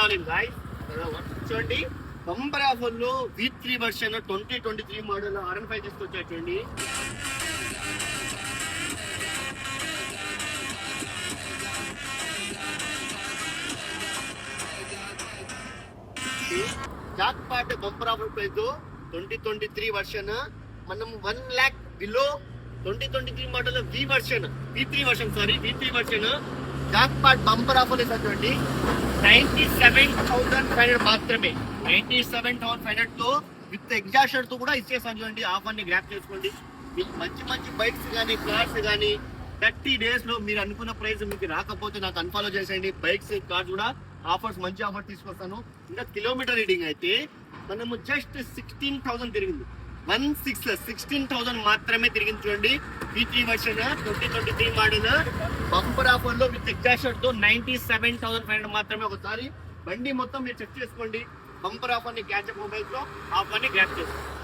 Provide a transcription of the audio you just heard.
Morning guys చూడండి bumper offer లో V3 version 2023 model R15 తీసుకొచ్చారు చూడండి. Jack part bumper offer price 2023 version మనం 1 lakh below 2023 model V3 version Jack part bumper offer ఇస్తుంది 97,500 మాత్రమే. 97,500 తో విత్ ఎగ్జాస్టర్ తో కూడా ఇచ్చేసాను చూడండి. ఆఫర్ ని గ్రాప్ చేసుకోండి. మీకు మంచి బైక్స్ కానీ కార్స్ కానీ 30 days లో మీరు అనుకున్న ప్రైస్ మీకు రాకపోతే నాకు అన్ఫాలో చేసేయండి. బైక్స్ కార్స్ కూడా మంచి ఆఫర్ తీసుకొస్తాను. ఇంకా కిలోమీటర్ రీడింగ్ అయితే మనము జస్ట్ 16,000 తిరిగింది. 16,000 మాత్రమే తిరిగింది చూడండి. V3 version 2023 model bumper offer లో విత్ ఎగ్జాస్టర్ తో 97,500 మాత్రమే. ఒకసారి బండి మొత్తం మీరు చెక్ చేసుకోండి. బంపర్ ఆఫర్ ని క్యాచ్ అప్ మొబైల్స్ లో ఆఫర్ ని గ్రాప్ చేసుకోండి.